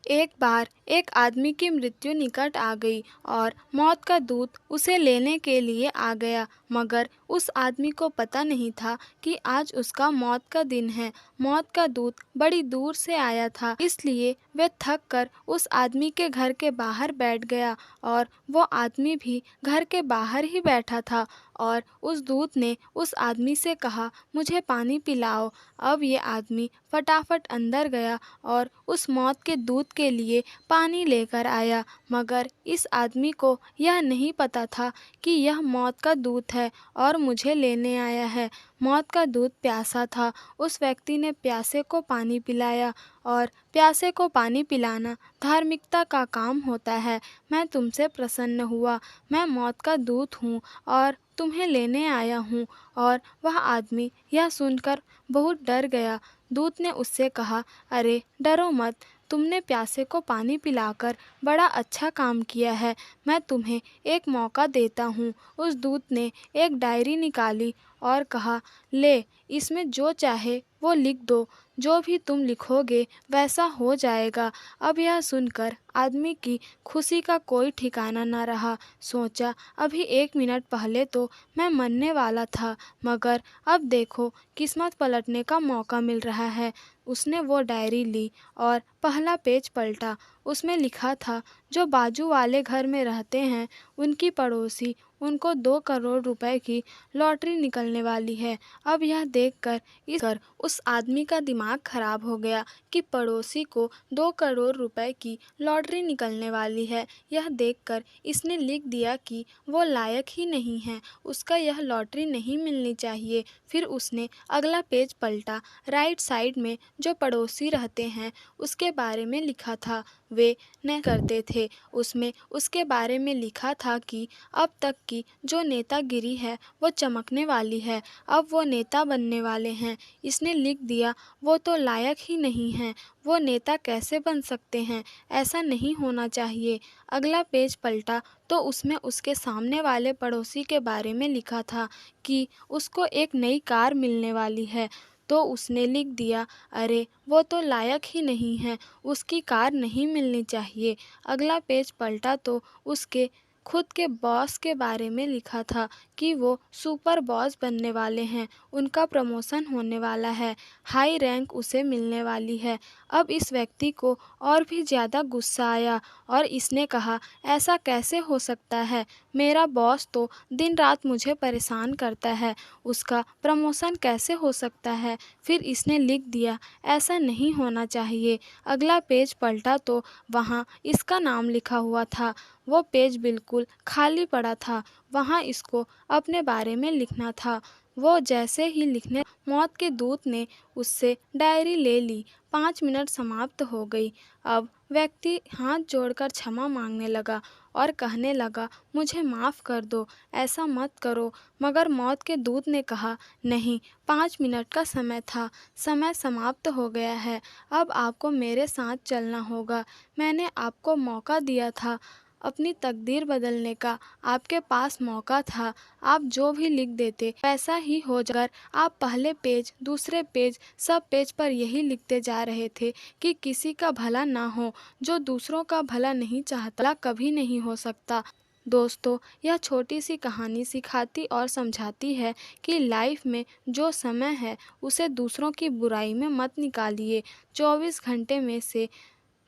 एक बार एक आदमी की मृत्यु निकट आ गई और मौत का दूत उसे लेने के लिए आ गया, मगर उस आदमी को पता नहीं था कि आज उसका मौत का दिन है। मौत का दूत बड़ी दूर से आया था, इसलिए वह थक कर उस आदमी के घर के बाहर बैठ गया और वो आदमी भी घर के बाहर ही बैठा था। और उस दूत ने उस आदमी से कहा, मुझे पानी पिलाओ। अब ये आदमी फटाफट अंदर गया और उस मौत के दूत के लिए पानी लेकर आया, मगर इस आदमी को यह नहीं पता था कि यह मौत का दूत है और मुझे लेने आया है। मौत का दूत प्यासा था। उस व्यक्ति ने प्यासे को पानी पिलाया, और प्यासे को पानी पिलाना धार्मिकता का काम होता है। मैं तुमसे प्रसन्न हुआ, मैं मौत का दूत हूँ और तुम्हें लेने आया हूँ। और वह आदमी यह सुनकर बहुत डर गया। दूत ने उससे कहा, अरे डरो मत, तुमने प्यासे को पानी पिलाकर बड़ा अच्छा काम किया है। मैं तुम्हें एक मौका देता हूँ। उस दूत ने एक डायरी निकाली और कहा, ले, इसमें जो चाहे वो लिख दो, जो भी तुम लिखोगे वैसा हो जाएगा। अब यह सुनकर आदमी की खुशी का कोई ठिकाना न रहा। सोचा, अभी 1 मिनट पहले तो मैं मरने वाला था, मगर अब देखो किस्मत पलटने का मौका मिल रहा है। उसने वो डायरी ली और पहला पेज पलटा। उसमें लिखा था, जो बाजू वाले घर में रहते हैं उनकी पड़ोसी, उनको 2 करोड़ रुपए की लॉटरी निकलने वाली है। अब यह देखकर उस आदमी का दिमाग खराब हो गया कि पड़ोसी को 2 करोड़ रुपए की लॉटरी निकलने वाली है। यह देखकर इसने लिख दिया कि वो लायक ही नहीं है, उसका यह लॉटरी नहीं मिलनी चाहिए। फिर उसने अगला पेज पलटा। राइट साइड में जो पड़ोसी रहते हैं उसके बारे में लिखा था। वे न करते थे। उसमें उसके बारे में लिखा था कि अब तक की जो नेतागिरी है वो चमकने वाली है, अब वो नेता बनने वाले हैं। इसने लिख दिया, वो तो लायक ही नहीं हैं, वो नेता कैसे बन सकते हैं, ऐसा नहीं होना चाहिए। अगला पेज पलटा तो उसमें उसके सामने वाले पड़ोसी के बारे में लिखा था कि उसको एक नई कार मिलने वाली है। तो उसने लिख दिया, अरे वो तो लायक ही नहीं है, उसकी कार नहीं मिलनी चाहिए। अगला पेज पलटा तो उसके खुद के बॉस के बारे में लिखा था कि वो सुपर बॉस बनने वाले हैं, उनका प्रमोशन होने वाला है, हाई रैंक उसे मिलने वाली है। अब इस व्यक्ति को और भी ज़्यादा गुस्सा आया और इसने कहा, ऐसा कैसे हो सकता है, मेरा बॉस तो दिन रात मुझे परेशान करता है, उसका प्रमोशन कैसे हो सकता है। फिर इसने लिख दिया, ऐसा नहीं होना चाहिए। अगला पेज पलटा तो वहाँ इसका नाम लिखा हुआ था। वो पेज बिल्कुल खाली पड़ा था, वहाँ इसको अपने बारे में लिखना था। वो जैसे ही लिखने, मौत के दूत ने उससे डायरी ले ली। 5 मिनट समाप्त हो गई। अब व्यक्ति हाथ जोड़कर क्षमा मांगने लगा और कहने लगा, मुझे माफ़ कर दो, ऐसा मत करो। मगर मौत के दूत ने कहा, नहीं, 5 मिनट का समय था, समय समाप्त हो गया है, अब आपको मेरे साथ चलना होगा। मैंने आपको मौका दिया था अपनी तकदीर बदलने का, आपके पास मौका था, आप जो भी लिख देते वैसा ही हो जाकर आप पहले पेज, दूसरे पेज, सब पेज पर यही लिखते जा रहे थे कि किसी का भला ना हो, जो दूसरों का भला नहीं चाहता कभी नहीं हो सकता। दोस्तों, यह छोटी सी कहानी सिखाती और समझाती है कि लाइफ में जो समय है उसे दूसरों की बुराई में मत निकालिए। 24 घंटे में से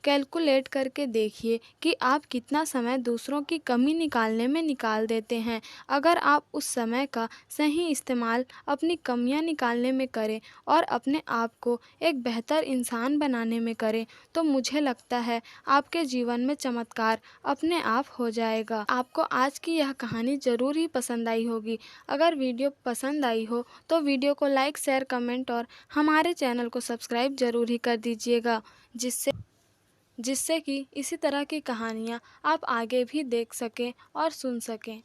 कैलकुलेट करके देखिए कि आप कितना समय दूसरों की कमी निकालने में निकाल देते हैं। अगर आप उस समय का सही इस्तेमाल अपनी कमियां निकालने में करें और अपने आप को एक बेहतर इंसान बनाने में करें, तो मुझे लगता है आपके जीवन में चमत्कार अपने आप हो जाएगा। आपको आज की यह कहानी ज़रूर ही पसंद आई होगी। अगर वीडियो पसंद आई हो तो वीडियो को लाइक, शेयर, कमेंट और हमारे चैनल को सब्सक्राइब ज़रूर ही कर दीजिएगा, जिससे कि इसी तरह की कहानियाँ आप आगे भी देख सकें और सुन सकें।